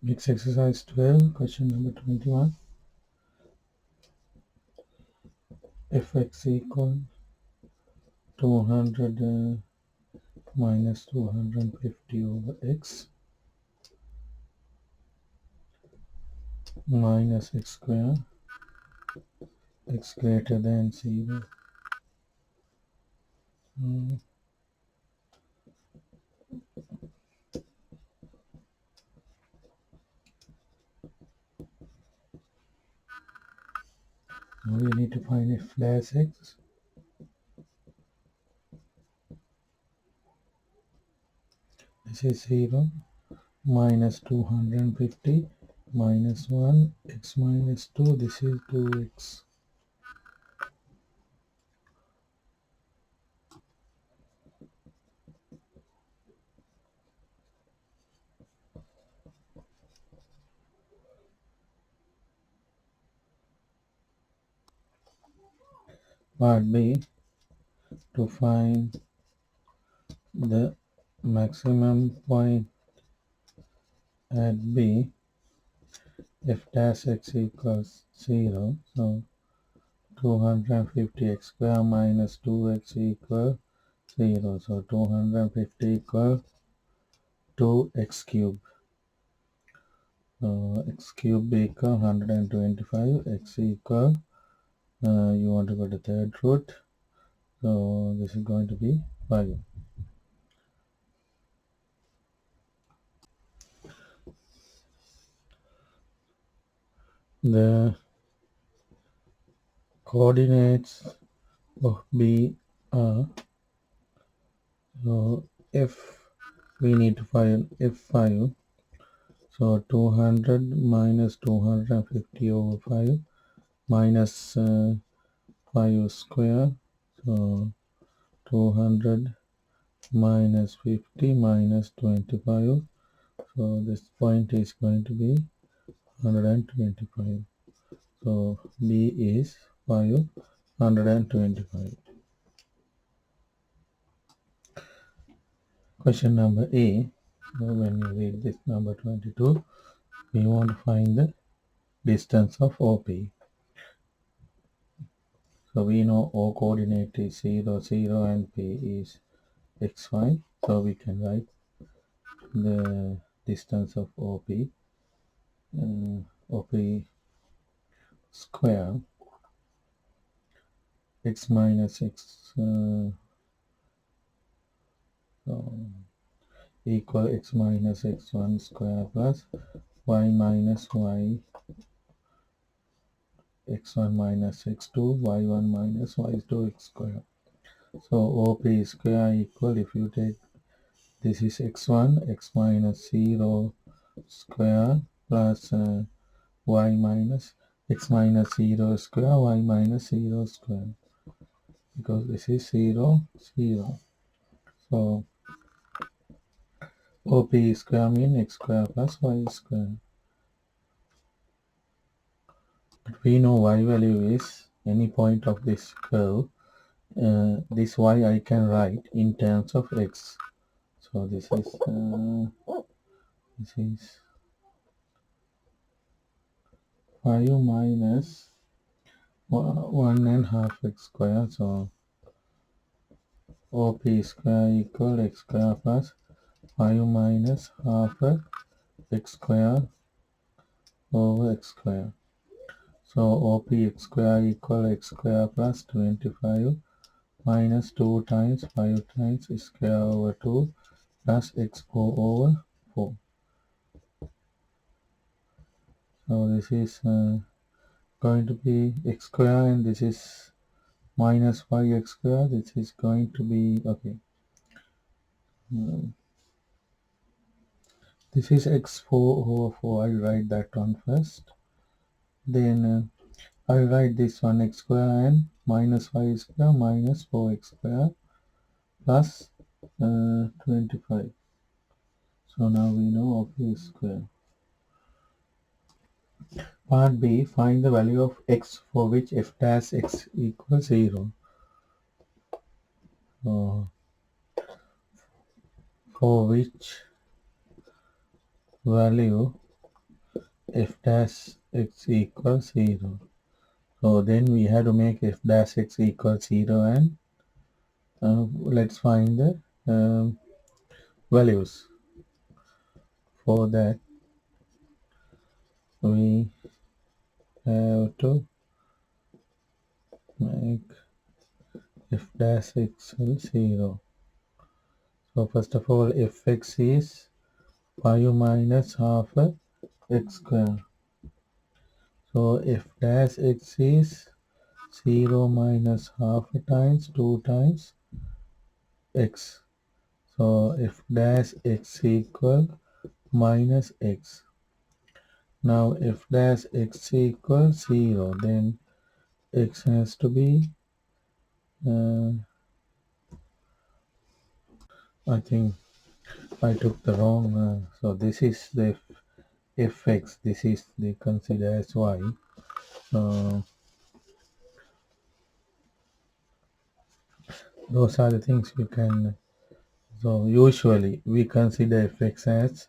Mix exercise 12, question number 21. Fx equal 200 minus 250 over x minus x square, x greater than 0. Now we need to find f dash x. This is 0 minus 250 minus 1 x minus 2. This is 2x. Part B, to find the maximum point at B, f dash x equals 0. So 250x square minus 2x equal 0. So 250 equal 2x cube. X cube equal 125. X equal, you want to go to third root. So this is going to be 5. The coordinates of B are, so F, we need to find F5. So 200 minus 250 over 5 minus 5 square. So 200 minus 50 minus 25. So this point is going to be 125. So B is 525. Question number A. So when you read this number 22, we want to find the distance of OP. So we know O coordinate is 0, 0 and P is xy. So we can write the distance of OP. OP square x minus x equal x minus x1 square plus y minus y x1 minus x2 y1 minus y2 x square. So OP square equal, if you take this is x1 x minus 0 square plus y minus x minus 0 square y minus 0 square, because this is 0 0. So OP square means x square plus y square. But we know y value is any point of this curve. This y I can write in terms of x. So this is 5 minus 1.5 x square. So OP square equal x square plus 5 minus half x square over x square. So OP x square equal x square plus 25 minus 2 times 5 times square over 2 plus x4 over 4. So this is going to be x square, and this is minus 5x square. This is going to be, okay. This is x4 over 4. I'll write that one first. Then I'll write this one x square and minus 5 square minus 4x square plus 25. So now we know of a square. Part B, find the value of x for which f dash x equals 0. For which value f dash x equals 0. So then we have to make f dash x equals 0, and let's find the values. For that, we have to make f dash x equals 0. So first of all, fx is 5 minus half x square. So f dash x is 0 minus half times 2 times x. So f dash x equal minus x. Now f dash x equals 0, then x has to be, I think I took the wrong, so this is the fx, this is the consider as y. Those are the things you can, so usually we consider fx as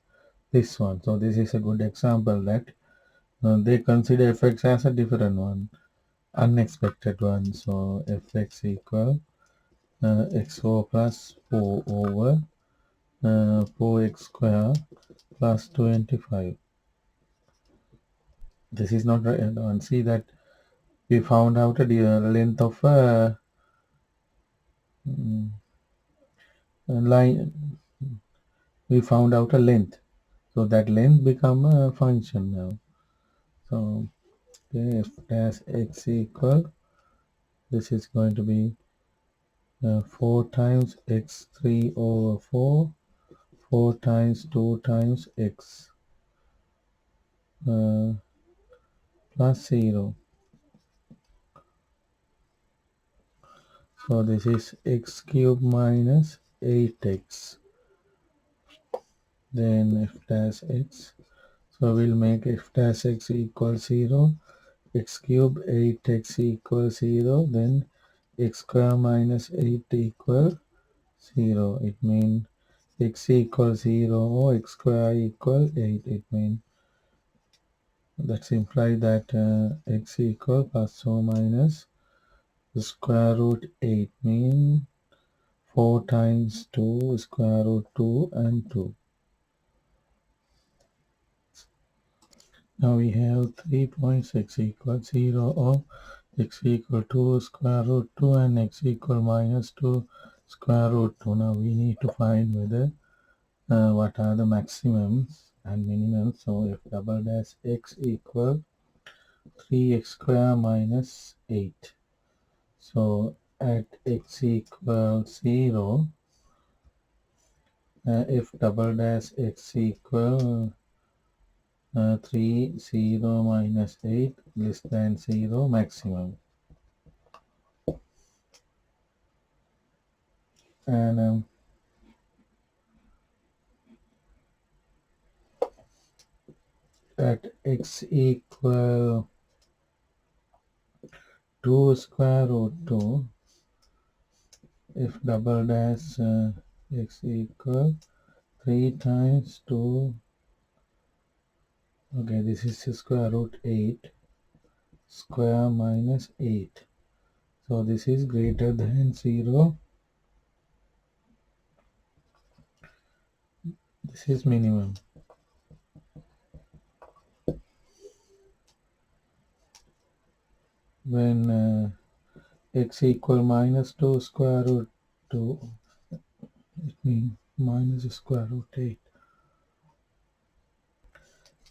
this one. So this is a good example that they consider fx as a different one, unexpected one. So fx equal x4 plus 4 over 4x square plus 25. This is not right. And see that we found out the length of a line. We found out a length. So that length become a function now. So okay, f dash x equal, this is going to be 4 times x3 over 4, 4 times 2 times x uh, plus 0. So this is x cubed minus 8x. Then f dash x. So we'll make f dash x equals 0. X cubed 8x equals 0. Then x square minus 8 equals 0. It means x equals 0 or x square equals 8. It means that's imply that x equal plus or minus the square root 8 means 4 times 2 square root 2 and 2. Now we have 3.6 equals 0 or x equal 2 square root 2 and x equal minus 2 square root 2. Now we need to find whether what are the maximums and minimums. So f double dash x equal 3x square minus 8. So at x equals 0, f double dash x equal 3, 0 minus 8 less than 0 maximum. And at x equal 2 square root 2, if double dash x equal 3 times 2, okay, this is square root 8 square minus 8. So this is greater than 0. This is minimum. When x equal minus 2 square root 2, it means minus square root 8.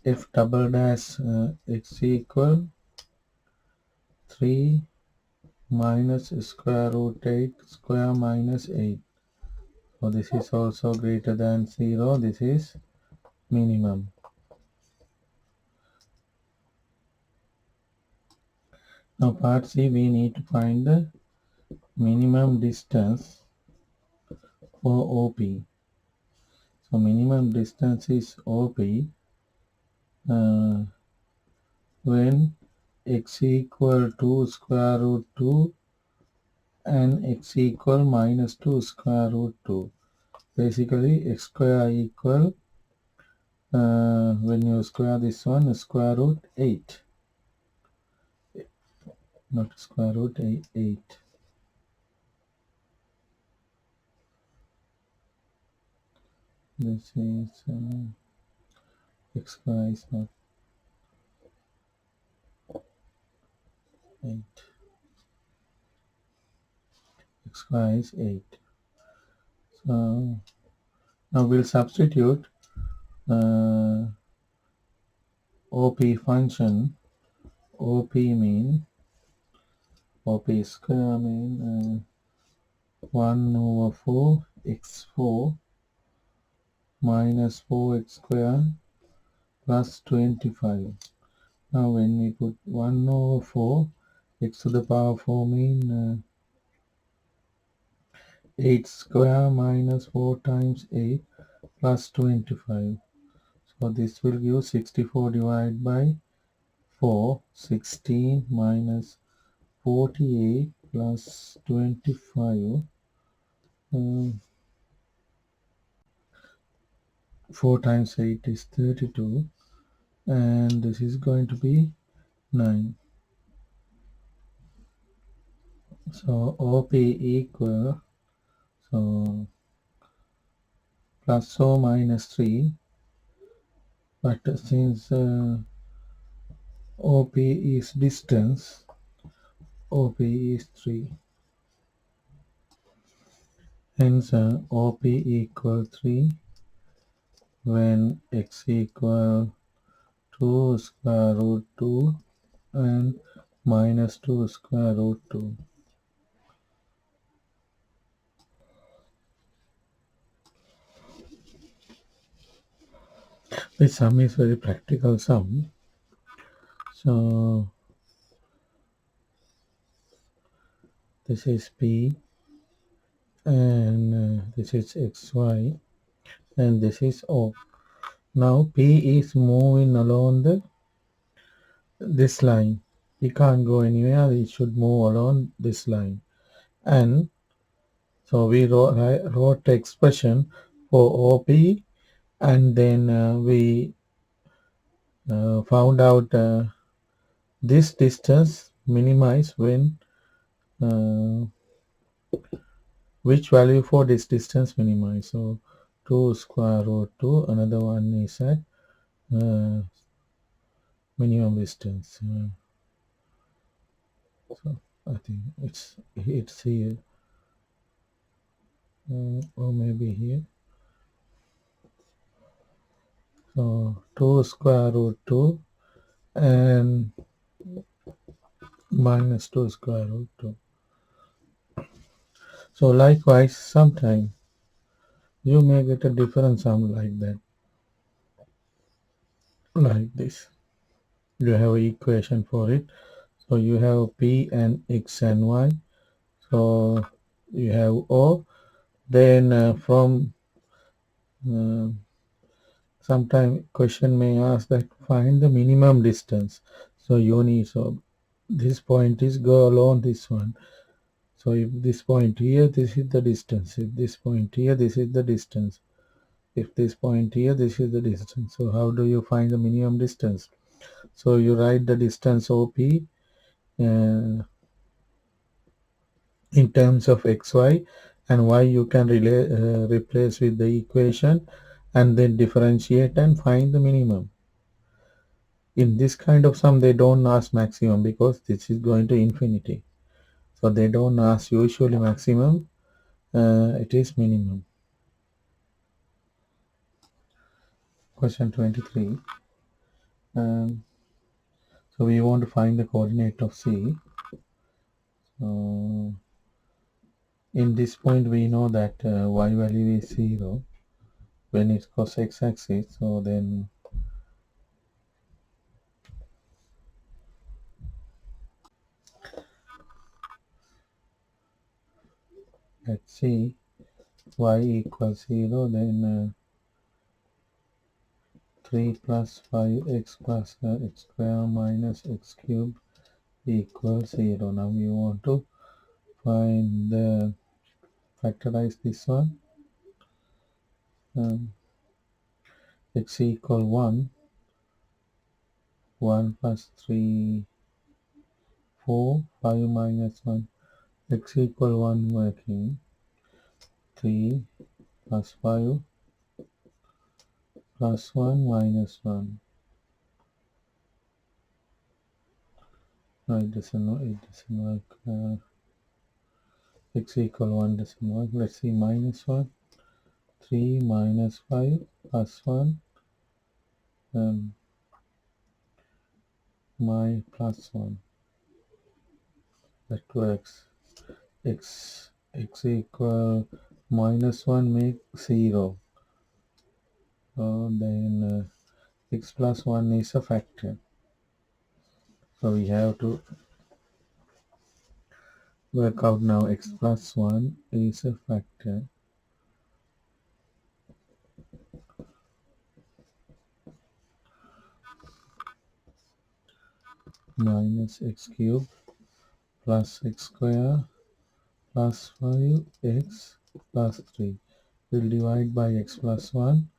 If double dash x equal 3 minus square root 8 square minus 8. So this is also greater than 0. This is minimum. Now part C, we need to find the minimum distance for OP. So minimum distance is OP when x equal to square root 2 and x equal minus 2 square root 2. Basically x square equal when you square this one, square root 8, not square root 8. This is x square is not 8. X square is 8. So now we'll substitute OP function. OP square mean 1 over 4 x4 minus 4x square plus 25. Now when we put 1 over 4 x to the power 4 mean 8 square minus 4 times 8 plus 25. So this will give 64 divided by 4, 16 minus 48 plus 25. 4 times 8 is 32, and this is going to be 9. So OP equal, so plus or minus 3, but since OP is distance, OP is 3. Hence OP equal 3 when x equal 2 square root 2 and minus 2 square root 2. This sum is very practical sum. So this is P, and this is XY, and this is O. Now P is moving along this line. It can't go anywhere. It should move along this line. And so we wrote the expression for OP, and then we found out this distance minimize when which value for this distance minimize. So 2 square root 2, another one is at minimum distance. So I think it's here, or maybe here. So 2 square root 2 and minus 2 square root 2. So likewise, sometime you may get a different sum like that, like this. You have an equation for it. So you have P and X and Y. So you have O. Then from sometime question may ask that find the minimum distance. So you need, so this point is go along this one. So if this point here, this is the distance. If this point here, this is the distance. If this point here, this is the distance. So how do you find the minimum distance? So you write the distance OP in terms of xy, and y you can replace with the equation and then differentiate and find the minimum. In this kind of sum they don't ask maximum because this is going to infinity, so they don't ask usually maximum, it is minimum. Question 23. So we want to find the coordinate of C. So in this point we know that y value is 0 when it goes x-axis. So then let's see, y equals 0, then 3 plus 5x plus x square minus x cube equals 0. Now we want to find the factorize this one. x equal 1, 1 plus 3, 4, 5 minus 1, x equal 1 working, 3 plus 5 plus 1 minus 1. No, it doesn't work. X equal 1 doesn't work. Let's see, minus 1, 3 minus 5 plus 1, my plus 1. That works. X equal minus 1 make 0. Then x plus 1 is a factor. So we have to work out now x plus 1 is a factor. Minus x cubed plus x square plus 5x plus 3. We'll divide by x plus 1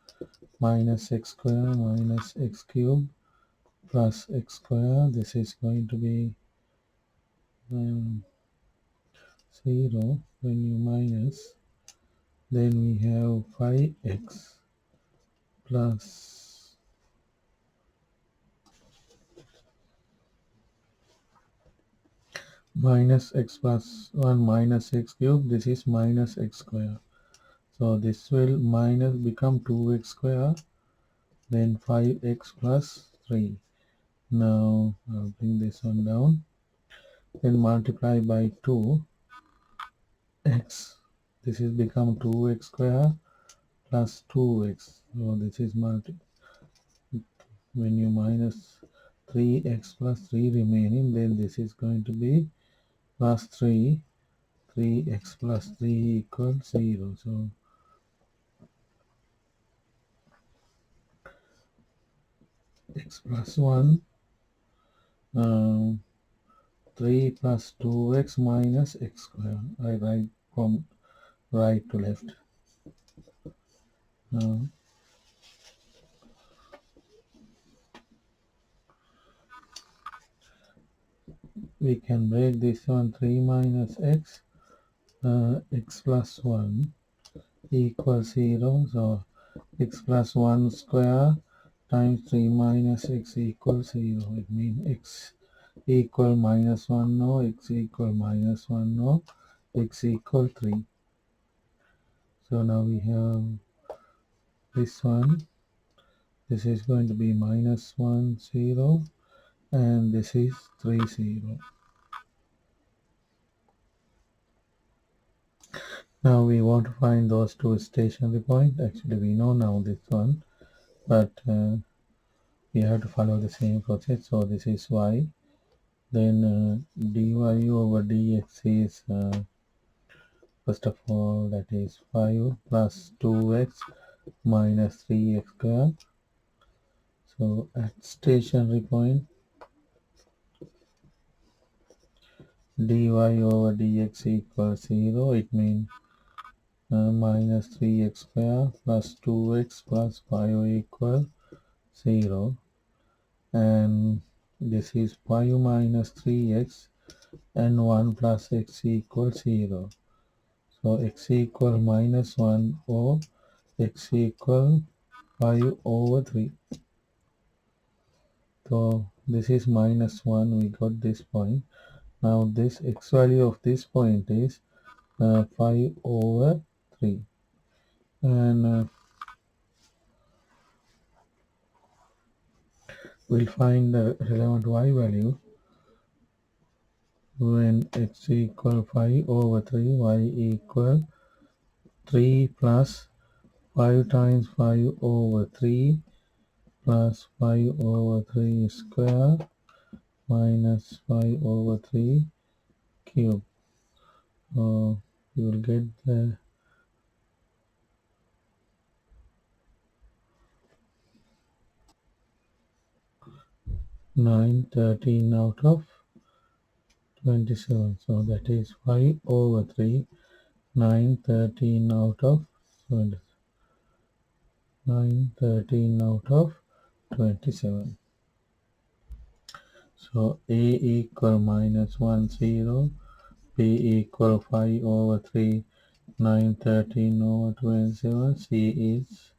minus x square minus x cubed plus x square. This is going to be 0. When you minus, then we have 5x plus minus x plus 1 minus x cubed. This is minus x square. So this will minus become 2x square, then 5x plus 3. Now I'll bring this one down. Then multiply by 2x. This is become 2x square plus 2x. So this is when you minus 3x plus 3 remaining, then this is going to be plus 3. 3x plus 3 equals 0. So x plus 1, 3 plus 2x minus x square. I write from right to left. Now we can break this one. 3 minus x, x plus 1 equals 0. So x plus 1 square times 3 minus x equals 0. It means x equal minus 1 no, x equal minus 1 no, x equal 3. So now we have this one. This is going to be minus 1 0, and this is 3 0. Now we want to find those two stationary points. Actually we know now this one, but we have to follow the same process. So this is y. Then dy over dx is first of all, that is 5 plus 2x minus 3x square. So at stationary point, dy over dx equals 0. It means minus 3x square plus 2x plus 5 equals 0. And this is 5 minus 3x and 1 plus x equals 0. So x equal minus 1 or x equal 5 over 3. So this is minus 1. We got this point. Now this x value of this point is 5 over 3. And we'll find the relevant y value when x equal 5 over 3, y equal 3 plus 5 times 5 over 3 plus 5 over 3 square minus 5 over 3 cube. So you will get the 9, 13 out of 27. So that is 5 over 3, 9, 13 out of 27. 9, 13 out of 27. So A equal minus 1, 0. B equal 5 over 3, 9, 13 over 27. C is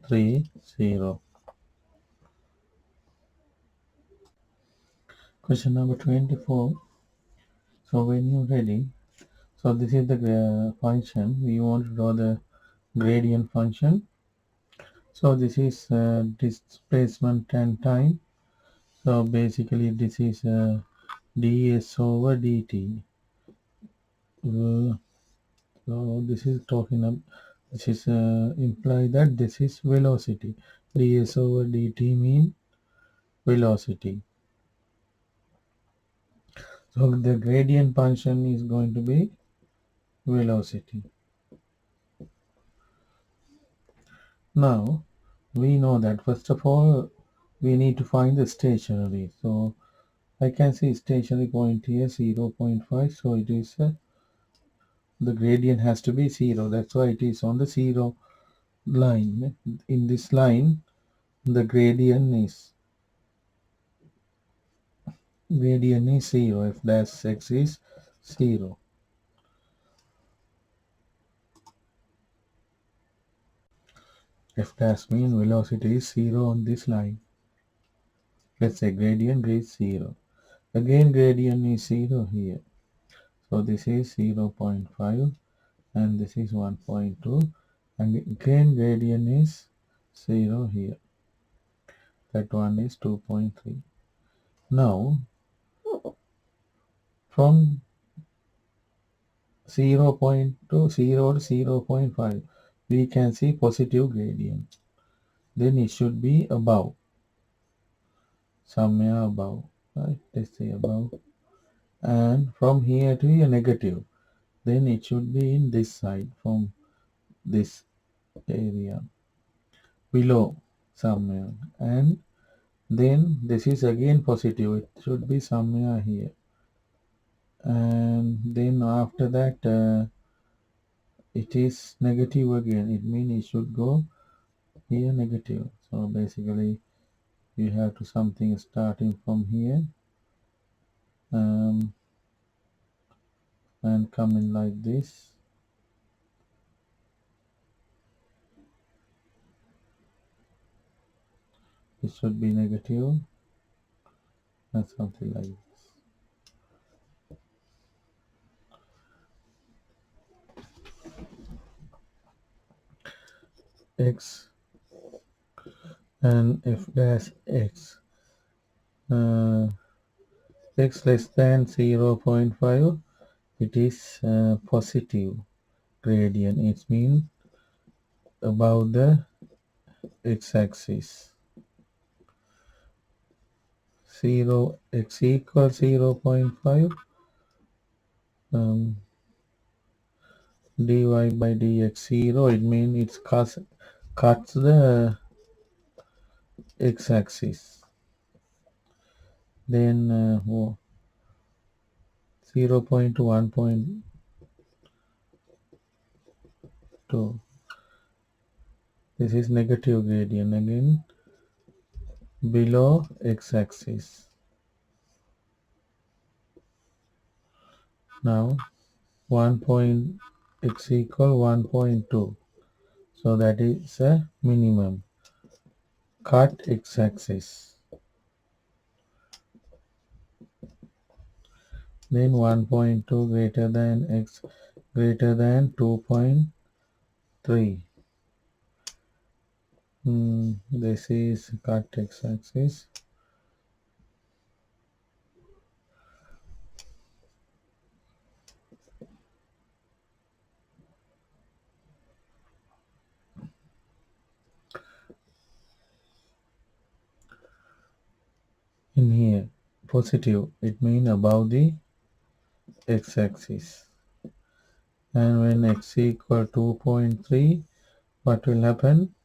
3, 0. Question number 24. So when you're ready, so this is the function. We want to draw the gradient function. So this is displacement and time. So basically this is ds over dt. Uh, so this is talking about, this is imply that this is velocity. ds over dt mean velocity. So the gradient function is going to be velocity. Now we know that first of all we need to find the stationary. So I can see stationary point here 0.5. So it is the gradient has to be 0. That's why it is on the 0 line. In this line the gradient is 0. F dash x is 0. F dash mean velocity is 0 on this line. Let's say gradient is 0. Again gradient is 0 here. So this is 0.5 and this is 1.2, and again gradient is 0 here. That one is 2.3. Now from 0.2 to 0.5 we can see positive gradient. Then it should be above, somewhere above, right? Let's say above. And from here to a negative, then it should be in this side, from this area below somewhere. And then this is again positive, it should be somewhere here. And then after that it is negative again, it means it should go here negative. So basically you have to something starting from here um, and coming like this. It should be negative and something like this. X and f dash x. X less than 0.5, it is positive gradient. It means above the x-axis. 0 x equals 0.5 dy by dx 0, it means it cuts the x-axis. Then 0 to 1.2, this is negative gradient again below x-axis. Now 1 point x equal 1.2, so that is a minimum cut x-axis. Then 1.2 greater than x greater than 2.3. This is cut x-axis. In here positive, it means above the x-axis. And when x equal 2.3, what will happen?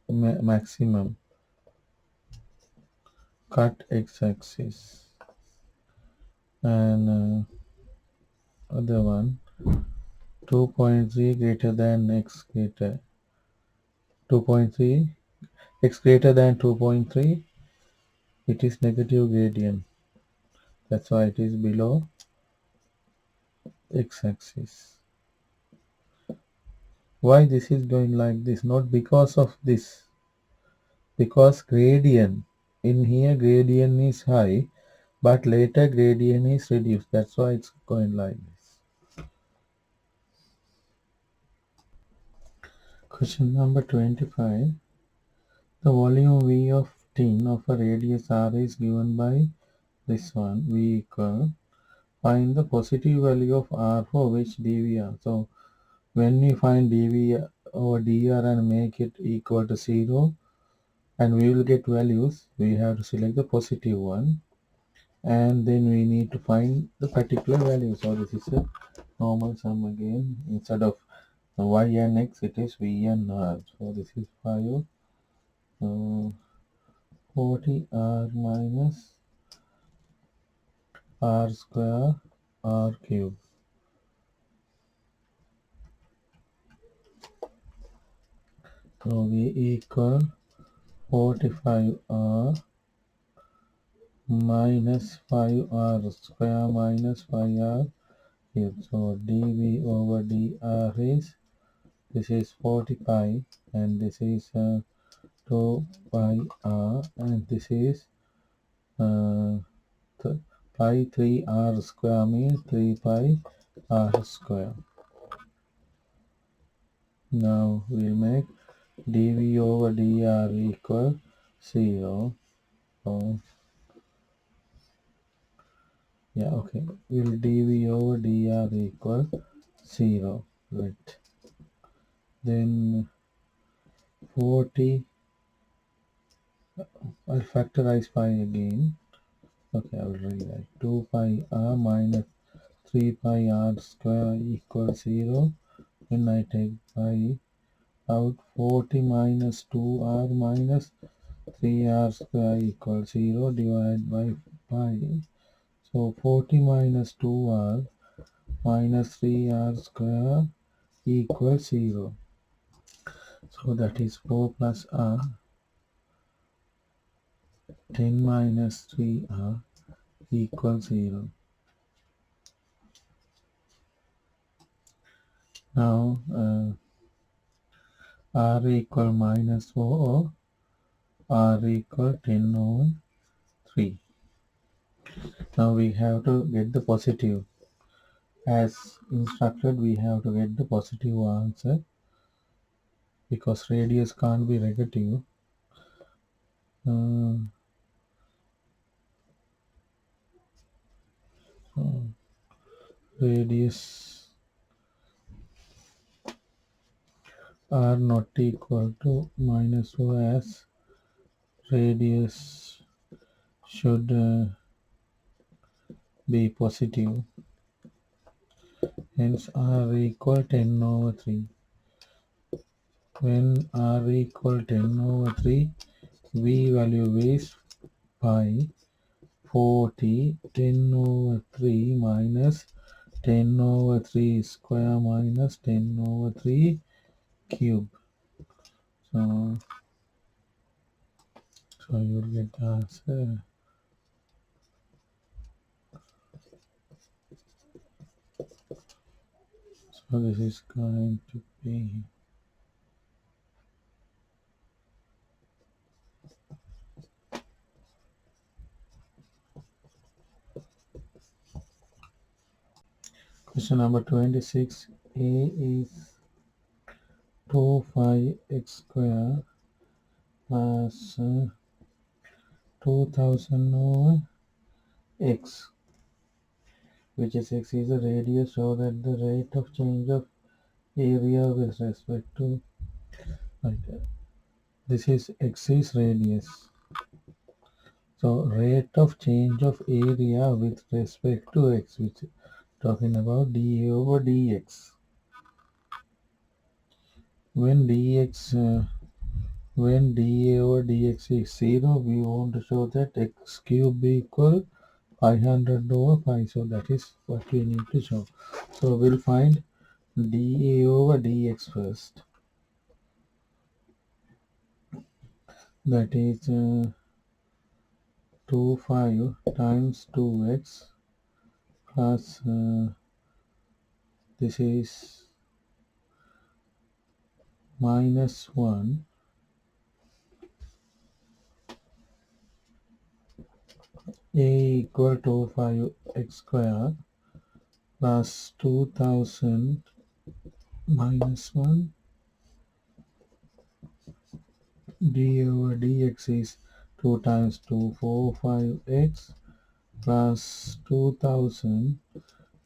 Maximum cut x-axis. And other one 2.3 greater than x greater 2.3, x greater than 2.3, it is negative gradient. That's why it is below x-axis. Why this is going like this? Not because of this, because gradient in here gradient is high, but later gradient is reduced. That's why it's going like this. Question number 25. The volume V of tin of a radius R is given by this one. V equal. Find the positive value of R for which dVr. So when we find dV over dr and make it equal to 0, and we will get values, we have to select the positive one, and then we need to find the particular value. So this is a normal sum again. Instead of y and x, it is v and r. So this is 5 40 r minus r square r cube. So v equal 45r minus 5r square minus 5r cube. So dv over dr is, this is 40 pi, and this is 2 pi r, and this is uh, pi 3 r square means 3 pi r square. Now we'll make dv over dr equal 0. So yeah, okay, will dv over dr equal 0. Right. Then 40, I'll factorize pi again. Okay, I will rewrite 2 pi r minus 3 pi r square equals 0. When I take pi out, 40 minus 2r minus 3r square equals 0 divided by pi. So 40 minus 2r minus 3r square equals 0. So that is 4 plus r, 10 minus 3r equals 0. Now r equal minus 4, r equal 10 over 3. Now we have to get the positive. As instructed, we have to get the positive answer because radius can't be negative. Uh, Radius are not equal to minus 4, as radius should be positive. Hence r equal 10 over 3. When r equal 10 over 3, v value is pi 40, 10 over 3 minus 10 over 3 square minus 10 over 3 cube. So you will get the answer. So this is going to be question number 26. A is 2 pi x square plus 2000 over x, which is x is the radius, so that the rate of change of area with respect to, right, this is x is radius. So rate of change of area with respect to x, which talking about dA over dx. When when dA over dx is 0, we want to show that x cube equal 500 over 5. So that is what we need to show. So we'll find dA over dx first. that is 25 times 2x plus this is minus 1 a equal to 5x square plus 2000 minus 1 d over dx is 2 times 2 4 5x plus 2000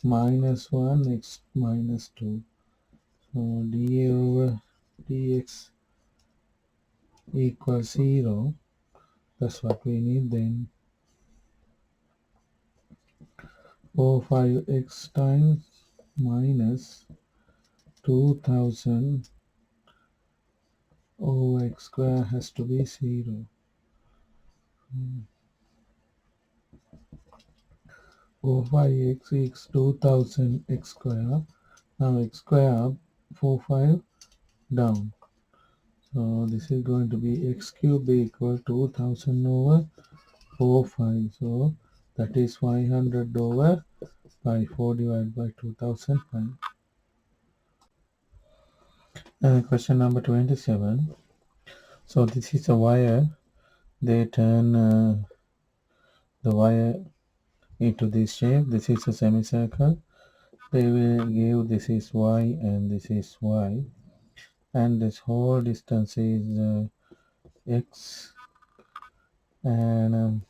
minus 1 x minus 2. So d over dx equals 0. That's what we need then. 4 5x times minus 2000 over x square has to be 0. 4 5x equals 2000 x square. Now x square up, 4 5 down. So this is going to be x cube equal 2000 over 4 5. So that is 500 over by 4 divided by 2005. And question number 27. So this is a wire. They turn the wire into this shape. This is a semicircle. They will give this is y and this is y. And this whole distance is x. And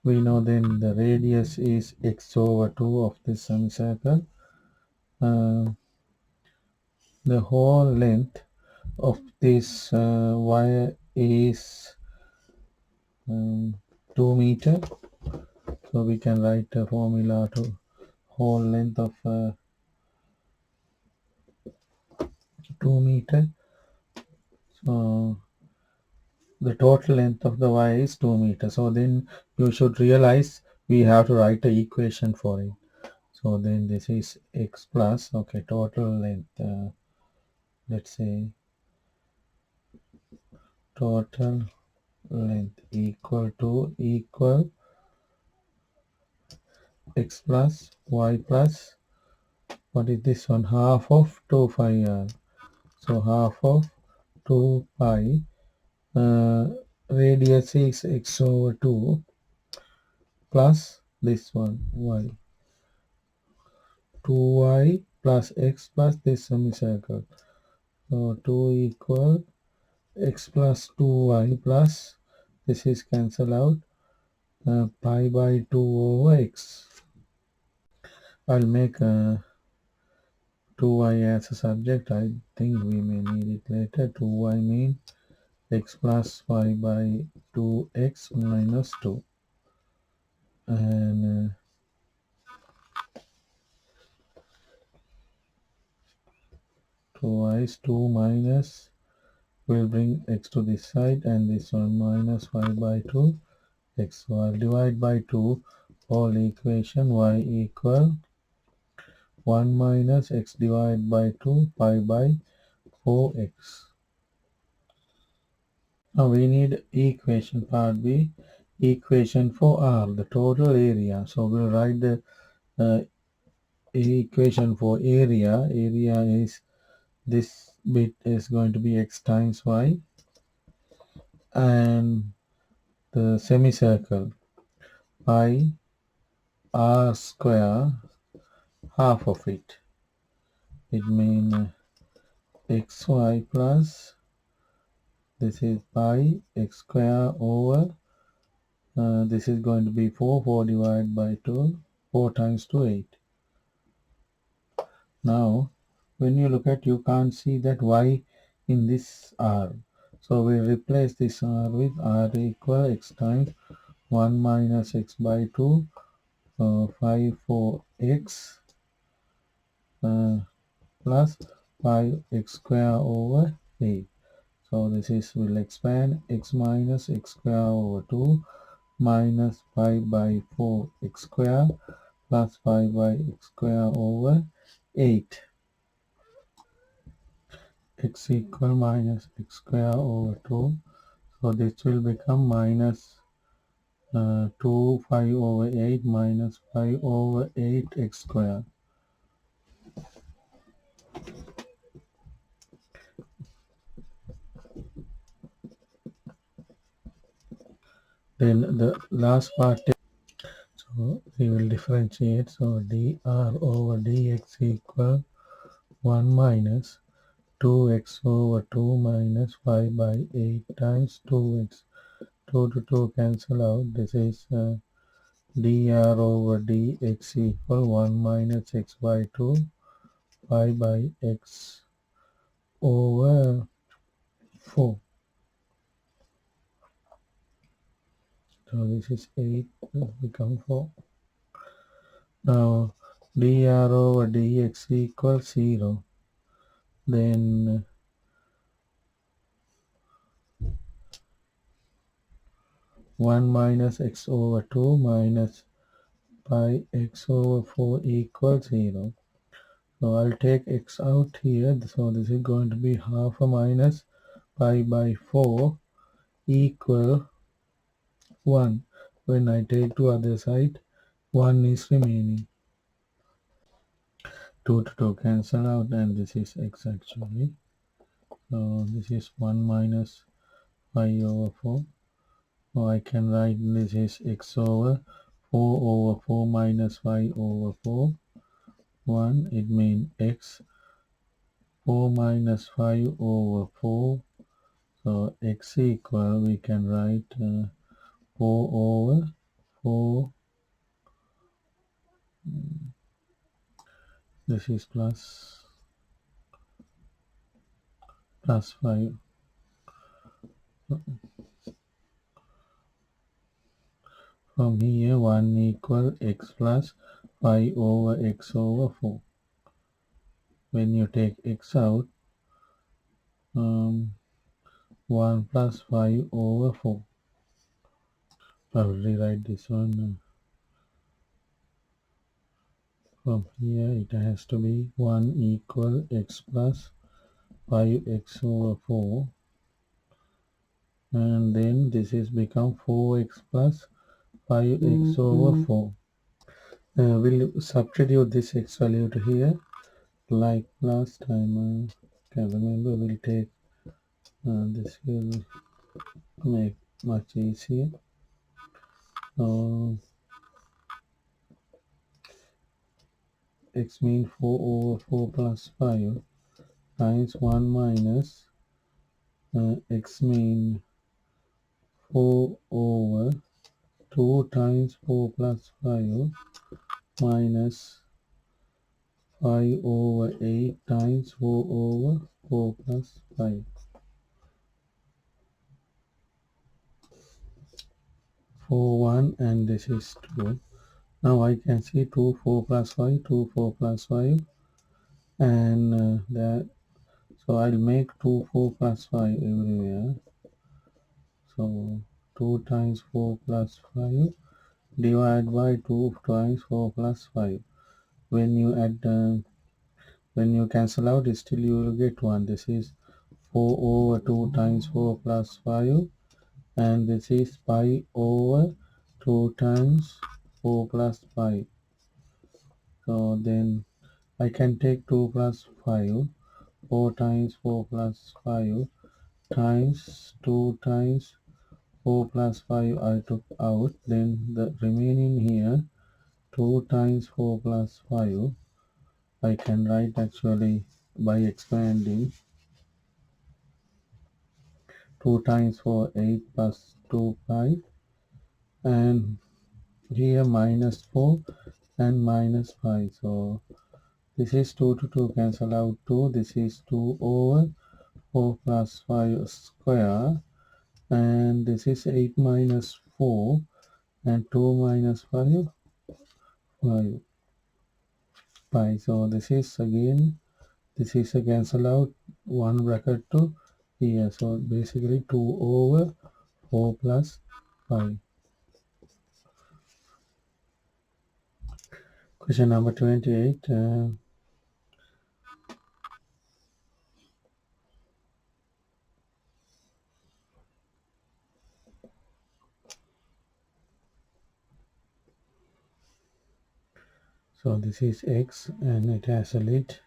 we know then the radius is x over 2 of this semicircle. The whole length of this wire is 2 meter. So we can write a formula to whole length of 2 meter. So the total length of the wire is 2 meters. So then you should realize we have to write an equation for it. So then this is x plus, okay, total length, let's say total length equal x plus y plus, what is this one, half of 2 pi r. So half of 2 pi, radius is x over 2 plus this one y. 2y plus x plus this semicircle. So 2 equal x plus 2y plus this is cancel out pi by 2 over x. I'll make 2y as a subject. I think we may need it later. 2y means x plus 5 by 2x minus 2. And 2y is 2 minus, will bring x to this side, and this one minus 5 by 2 x. So I'll divide by 2 whole equation. Y equal 1 minus x divided by 2 pi by 4x. Now we need equation part B, equation for R, the total area. So we'll write the equation for area. Area is this bit is going to be x times y, and the semicircle pi r square, half of it. It means xy plus this is pi x square over this is going to be 4 divided by 2, 4 times 2 8. Now when you look at, you can't see that y in this r, so we replace this r with r equal x times 1 minus x by 2 5 4x plus 5x square over 8. So this is will expand x minus x square over 2 minus 5 by 4 x square plus 5 by x square over 8. X equal minus x square over 2 So this will become minus 2 5 over 8 minus 5 over 8 x squared. Then the last part, so we will differentiate. So dr over dx equal 1 minus 2x over 2 minus 5 by 8 times 2x. 2 to 2 cancel out. This is dr over dx equal 1 minus x by 2 5 by x over 4. So this is 8 become 4. Now dr over dx equals 0. Then 1 minus x over 2 minus pi x over 4 equals 0. So I'll take x out here. So this is going to be half a minus pi by 4 equal 1. When I take to other side, 1 is remaining. 2 to 2 cancel out, and this is x actually. So this is 1 minus pi over 4. So I can write this is x over 4 over 4 minus 5 over 4. 1, it means x 4 minus 5 over 4. So x equal, we can write 4 over 4. This is plus 5. From here 1 equal x plus 5 over x over 4. When you take x out, 1 plus 5 over 4. I will rewrite this one. From here it has to be 1 equal x plus 5x over 4, and then this is become 4x plus 5x over 4. We'll substitute this x value to here like last time. Can remember, we'll take this will make much easier. X mean 4 over 4 plus 5 times 1 minus x mean 4 over 2 times 4 plus 5 minus 5 over 8 times 4 over 4 plus 5. 4 1, and this is 2. Now I can see 2 4 plus 5, 2 4 plus 5, and that, so I'll make 2 4 plus 5 everywhere. So 2 times 4 plus 5 divided by 2 times 4 plus 5. When you add, when you cancel out, still you will get 1. This is 4 over 2 times 4 plus 5, and this is pi over 2 times 4 plus 5. So then I can take 2 plus 5, 4 times 4 plus 5 times 2 times 4 plus 5 I took out. Then the remaining here 2 times 4 plus 5 I can write actually by expanding. 2 times 4 8 plus 2 5, and here minus 4 and minus 5. So this is 2 to 2 cancel out 2. This is 2 over 4 plus 5 square, and this is 8 minus 4, and 2 minus 5 5 pi. So this is again, this is a cancel out 1 bracket to here. So basically 2 over 4 plus 5. Question number 28. So this is X and it has a lid.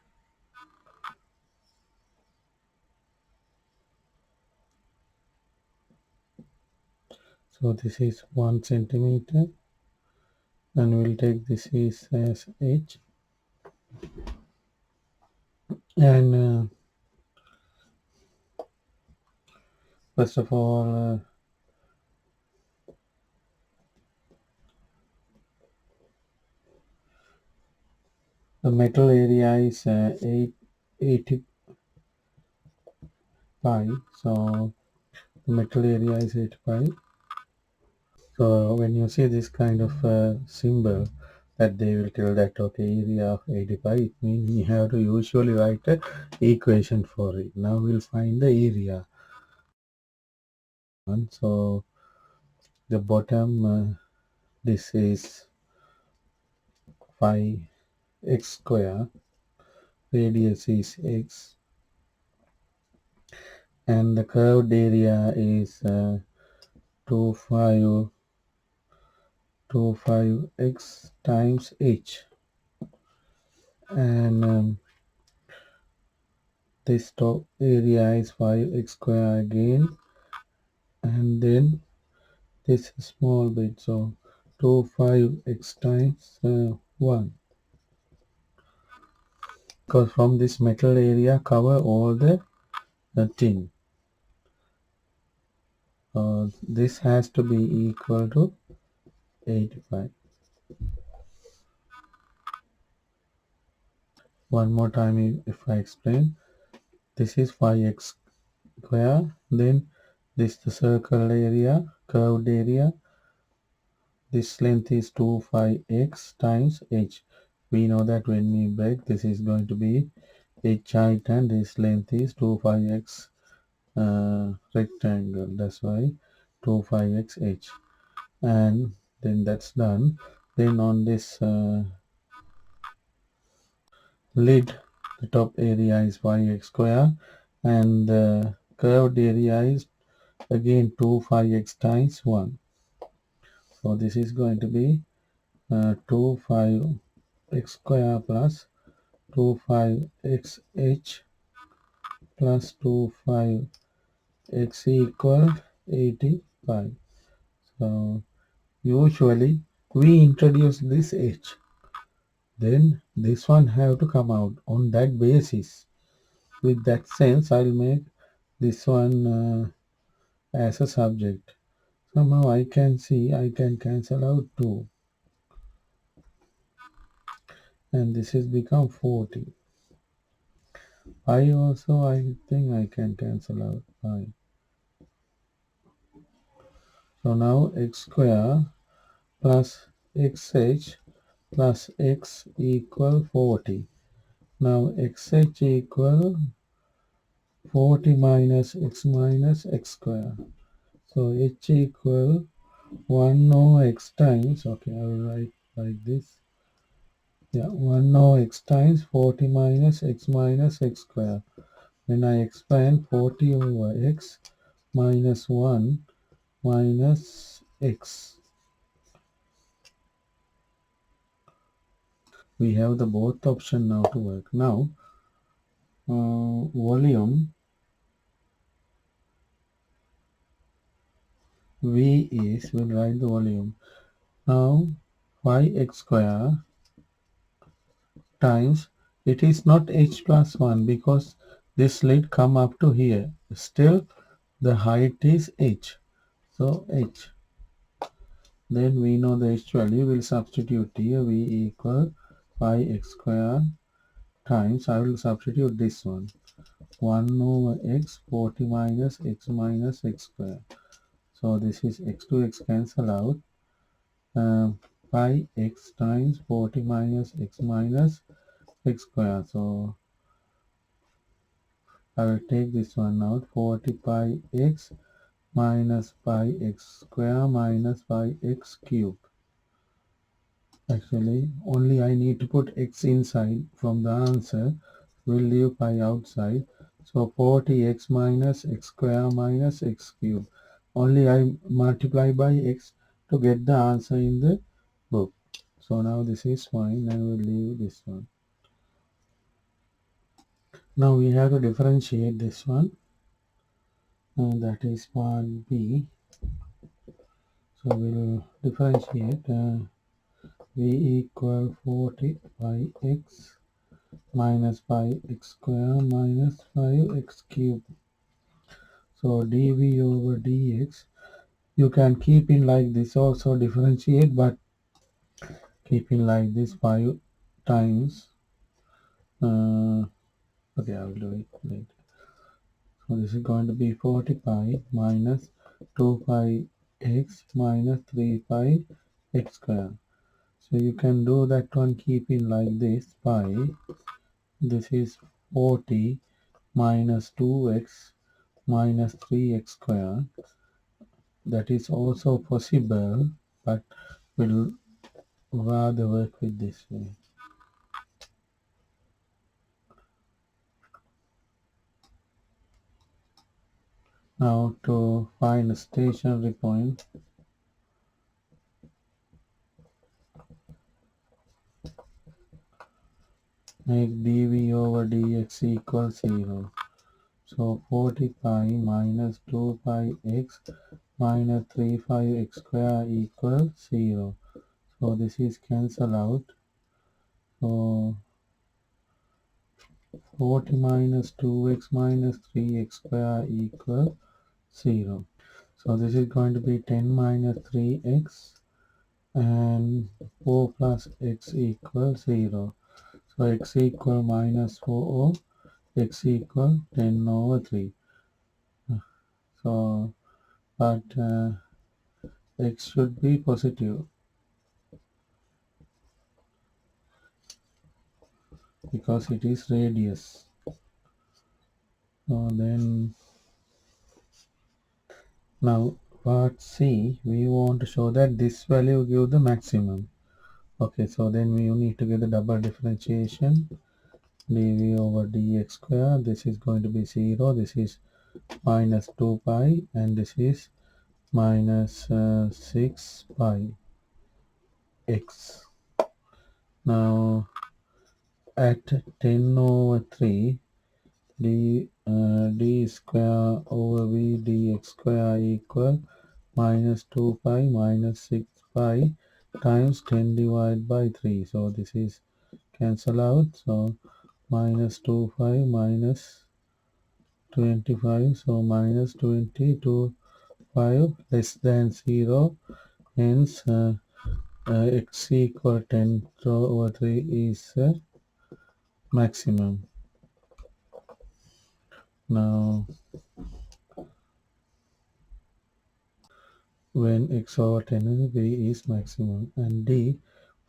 So this is 1 centimeter, and we'll take this is as H. And first of all, the metal area is 80 pi. So the metal area is 80 pi. So when you see this kind of symbol, that they will tell that okay, area of 80 pi, it means we have to usually write a equation for it. Now we'll find the area. And so the bottom, this is 5x square, radius is x, and the curved area is 25x times h. And this top area is 5x square again, and then this small bit, so 25x times 1, because from this metal area cover all the tin. This has to be equal to 85. One more time if I explain, this is 5x square, then this the circle area, curved area, this length is 25x times h. We know that when we break, this is going to be h height, and this length is 25x rectangle. That's why 25x h. And then that's done. Then on this lid, the top area is 5x square, and the curved area is again 25x times 1. So this is going to be 25x square plus 25xh plus 25x equal 85. So usually we introduce this h, then this one have to come out on that basis. With that sense, I'll make this one as a subject. Somehow I can see I can cancel out 2, and this has become 40. I also, I think I can cancel out 5. So now x square plus xh plus x equal 40. Now xh equal 40 minus x square. So h equal 1 over x times, okay, I will write like this. Yeah, 1 over x times 40 minus x square. When I expand 40 over x minus 1 minus x, we have the both option now to work. Now, volume V is, we'll write the volume. Now, 5x square times, it is not h plus 1 because this lid come up to here. Still, the height is h. So, h. Then we know the h value. We'll substitute here. V equal 5x square times, I will substitute this one. 1 over x, 40 minus x square. So this is x to x cancel out. 5x times 40 minus x square. So I will take this one out. 40 pi x minus pi x square minus pi x cube. Actually, only I need to put x inside from the answer. We'll leave pi outside. So 40x minus x square minus x cube. Only I multiply by x to get the answer in the book. So now this is fine and we'll leave this one. Now we have to differentiate this one, that is part B. So we'll differentiate v equal 40 pi x minus pi x square minus 5x cube. So dv over dx, you can keep in like this also differentiate, but keep in like this 5 times. Okay, I will do it later. So this is going to be 40 pi minus 2 pi x minus 3 pi x square. So you can do that one keeping like this pi. This is 40 minus 2x minus 3x square. That is also possible, but we'll rather work with this way. Now to find a stationary point, make dv over dx equal 0. So 40 pi minus 2 pi x minus 3 pi x square equals 0. So this is cancelled out. So 40 minus 2x minus 3x square equals 0. So this is going to be 10 minus 3x and 4 plus x equals 0. So x equal minus 4, x equal 10 over 3. So, but x should be positive because it is radius. So then now part C, we want to show that this value give the maximum. Okay, so then we need to get the double differentiation, dv over dx square. This is going to be 0. This is minus 2 pi and this is minus 6 pi x. Now at 10 over 3, d square over v dx square equal minus 2 pi minus 6 pi times 10 divided by 3. So this is cancel out. So minus 2 pi minus 25. So minus 22 5 less than 0. Hence x equal 10 over 3 is maximum. Now when x over 10 is b is maximum, and d,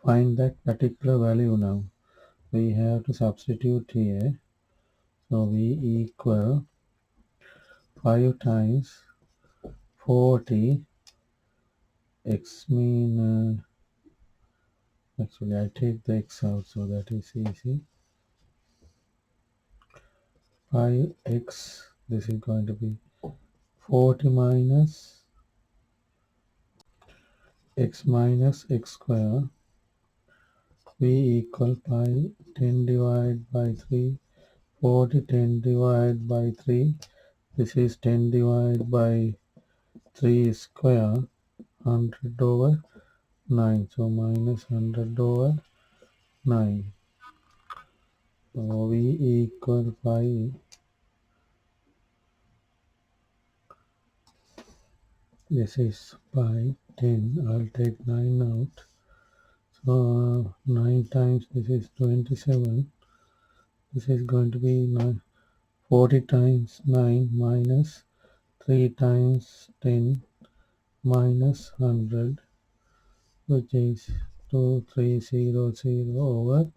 find that particular value. Now we have to substitute here. So v equal 5 times 40 x mean actually I take the x out, so that is easy. 5x, this is going to be 40 minus x minus x square, v equal pi 10 divided by 3, 40 10 divided by 3, this is 10 divided by 3 square, 100 over 9, so minus 100 over 9. So v equal pi, this is pi 10, I'll take 9 out. So 9 times this is 27. This is going to be 40 times 9 minus 3 times 10 minus 100, which is 2300 over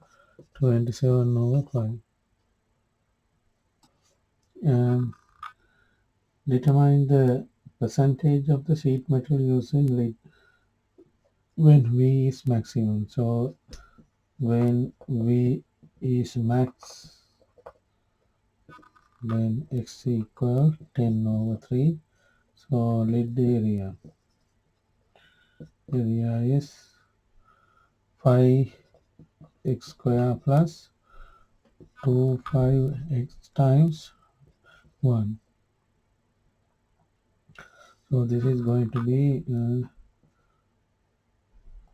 27 over 5. And determine the percentage of the sheet metal used in lid when V is maximum. So when V is max, then x equal 10 over 3. So lid area is 5x square plus 25x times 1. So this is going to be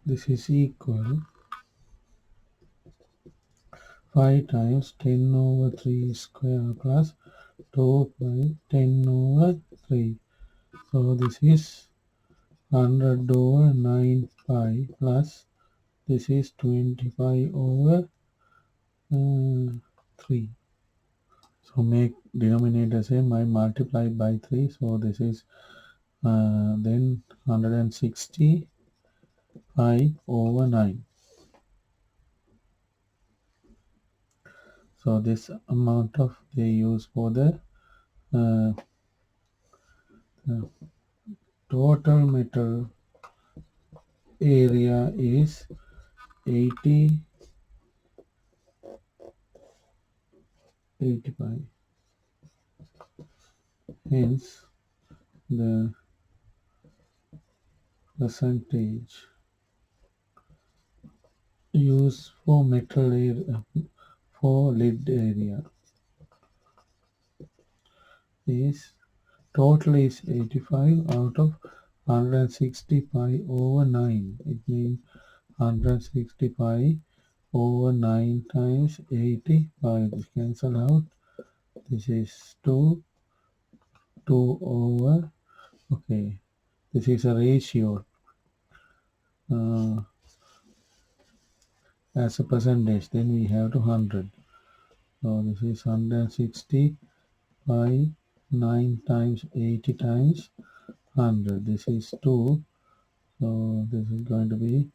this is equal 5 times 10 over 3 square plus 2 by 10 over 3. So this is 100 over 9 pi plus this is 25 over 3. So make denominator same. I multiply by 3. So this is then 165 over 9. So this amount of they use for the uh, uh, total metal area is 85. Hence the percentage used for metal area for lead area is total is 85 out of 165 over 9. It means 165 over 9 times 85. This cancel out. This is 2. 2 over. Okay. This is a ratio. As a percentage. Then we have to 100. So this is 165. 9 times 80 times 100. This is 2. So this is going to be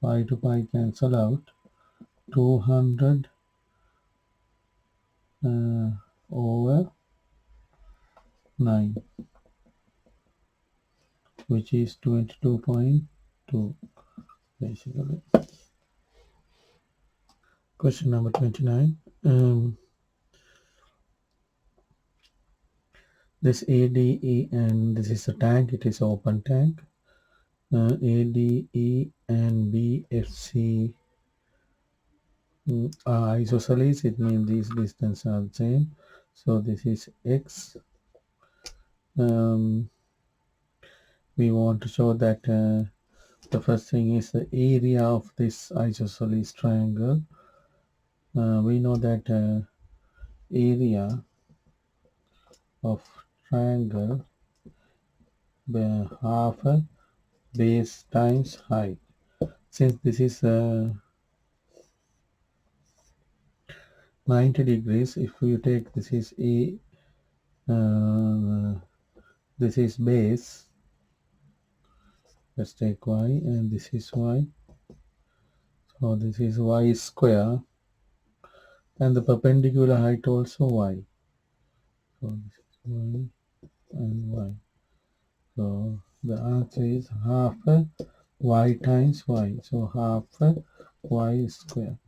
5 to 5 cancel out. 200 over 9, which is 22.2 basically. Question number 29. This ADE and this is a tank, it is open tank. ADE and BFC are isosceles, it means these distances are the same. So this is X. We want to show that the first thing is the area of this isosceles triangle. We know that area of triangle half base times height. Since this is 90 degrees, if you take this is this is base, let's take y and this is y. So this is y square and the perpendicular height also y. So this is y and y. So the answer is half y times y. So half y square.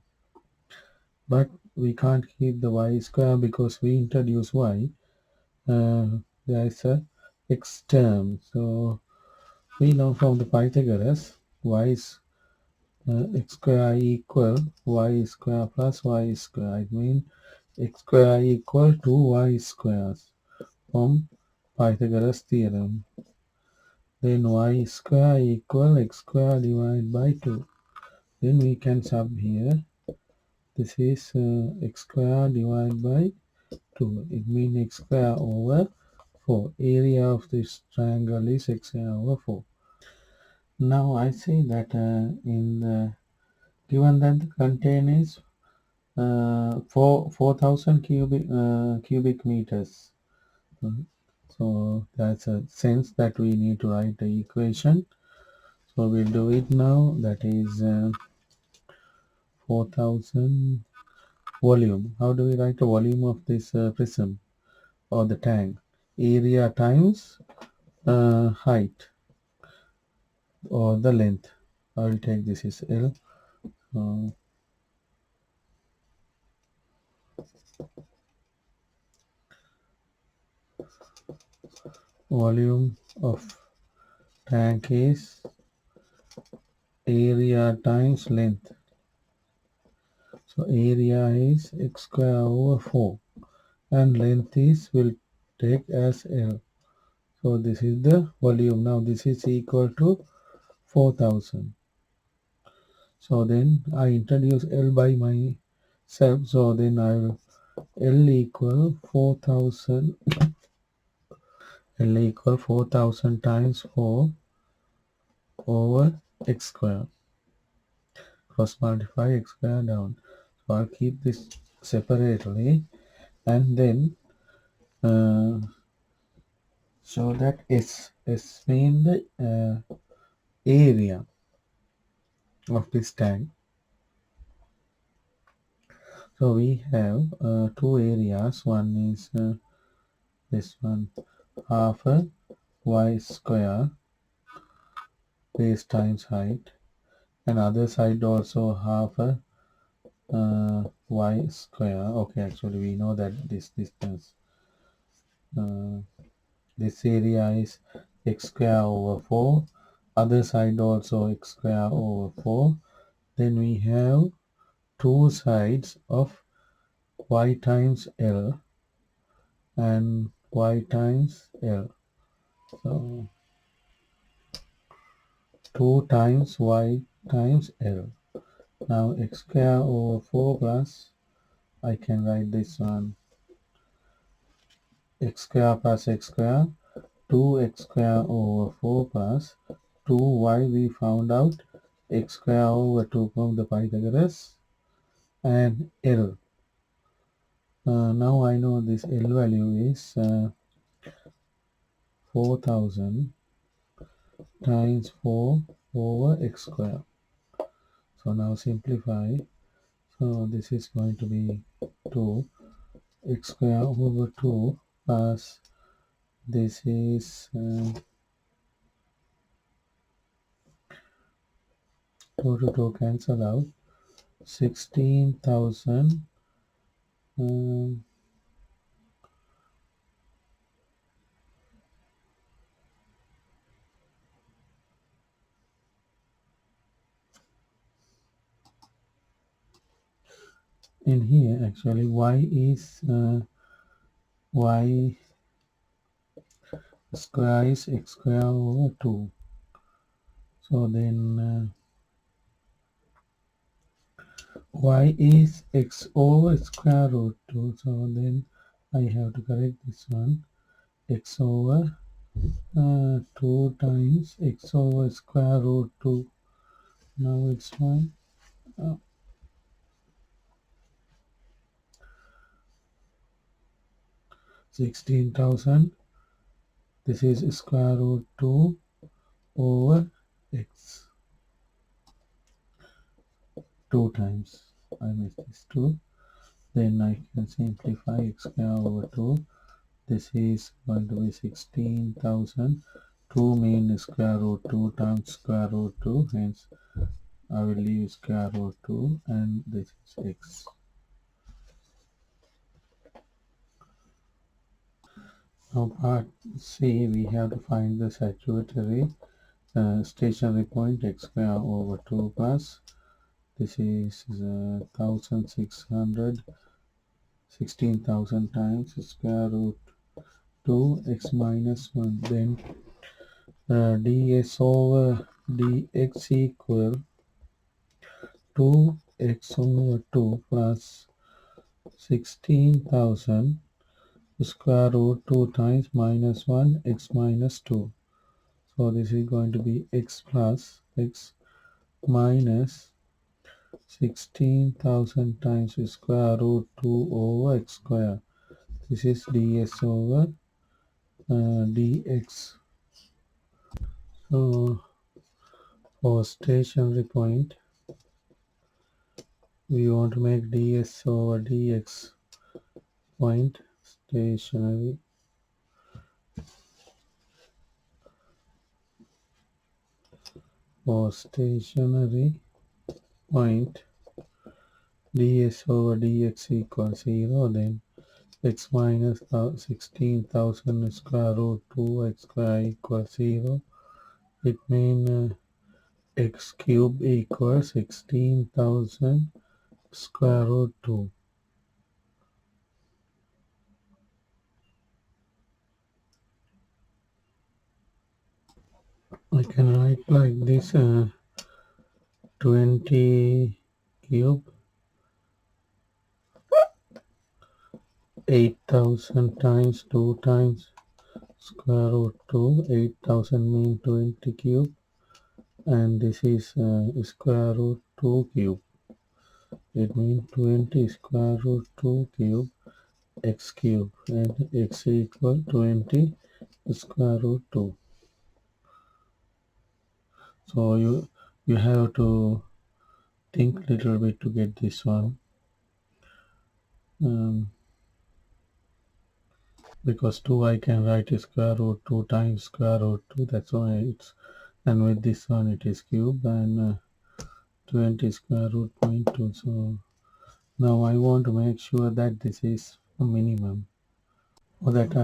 But we can't keep the y square because we introduce y. There is a x term. So we know from the Pythagoras y is x square equal y square plus y square. It means x square equal to y squares from Pythagoras theorem. Then y square equal x square divided by 2. Then we can sub here. This is x square divided by 2. It means x square over 4. Area of this triangle is x square over 4. Now I say that in the given that the container is 4,000 cubic meters. So that's a sense that we need to write the equation. So we'll do it now. That is 4,000 volume. How do we write the volume of this prism or the tank? Area times height or the length. I will take this is L. Volume of tank is area times length. So area is x square over 4 and length is will take as L. So this is the volume. Now this is equal to 4000. So then I introduce L by myself. So then I will L equal 4000. L equal 4000 times 4 over x square. Cross multiply x square down. So I'll keep this separately and then show that S means the area of this tank. So we have two areas. One is this one, half a y square base times height, and other side also half a y square. Okay, actually we know that this distance, this area is x square over 4, other side also x square over 4. Then we have two sides of y times L and y times L. So 2 times y times L. Now x square over 4 plus, I can write this one, x square plus x square, 2x square over 4 plus 2y we found out, x square over 2 from the Pythagoras, and L. Now I know this L value is 4000 times 4 over x square. So now simplify. So this is going to be 2 x square over 2 plus this is 2 to 2 cancel out, 16,000 in here. Actually y is y square is x square over 2. So then y is x over square root 2. So then I have to correct this one, x over 2 times x over square root 2. Now it's fine. 16,000. This is square root 2 over x. 2 times. I missed this 2. Then I can simplify x square over 2. This is going to be 16,000. 2 means square root 2 times square root 2. Hence, I will leave square root 2 and this is x. Now part C, we have to find the saturatory stationary point x square over 2 plus this is 1600, 16,000 times square root 2 x minus 1. Then ds over dx equal 2x over 2 plus 16,000 square root 2 times minus 1 x minus 2. So this is going to be x plus x minus 16,000 times square root 2 over x square. This is ds over dx. So for stationary point, we want to make ds over dx point stationary. For stationary point, ds over dx equals 0, then x minus 16,000 square root 2 x square equals 0. It means x cube equals 16,000 square root 2. I can write like this, 20 cube 8,000 times 2 times square root 2. 8,000 mean 20 cube, and this is square root 2 cube. It means 20 square root 2 cube x cube, and x equal 20 square root 2. So you have to think little bit to get this one, because 2 I can write square root 2 times square root 2, that's why it's, and with this one it is cube, and 20 square root point 2. So now I want to make sure that this is a minimum. For that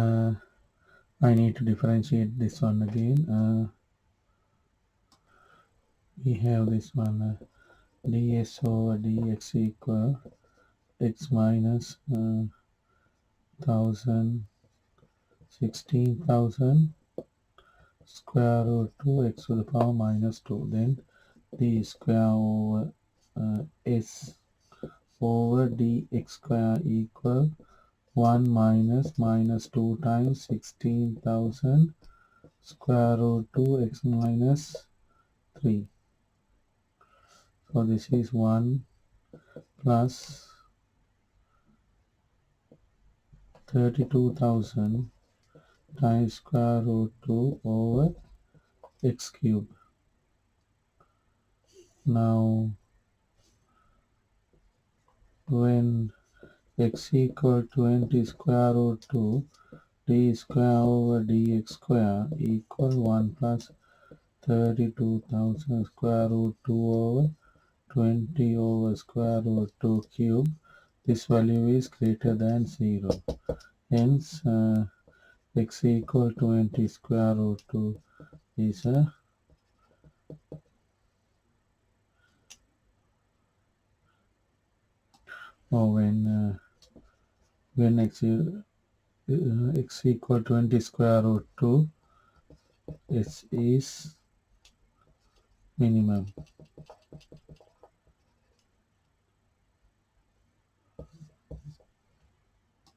I need to differentiate this one again. We have this one, ds over dx equal x minus 1000 16,000 square root 2 x to the power minus 2. Then d square over s over dx square equal 1 minus 2 times 16,000 square root 2 x minus 3. So this is 1 plus 32,000 times square root 2 over x cube. Now when x equal 20 square root 2, d square over dx square equal 1 plus 32,000 square root 2 over 20 over square root 2 cube. This value is greater than 0. Hence, x equal 20 square root 2 is a or when x equal 20 square root 2, it is minimum.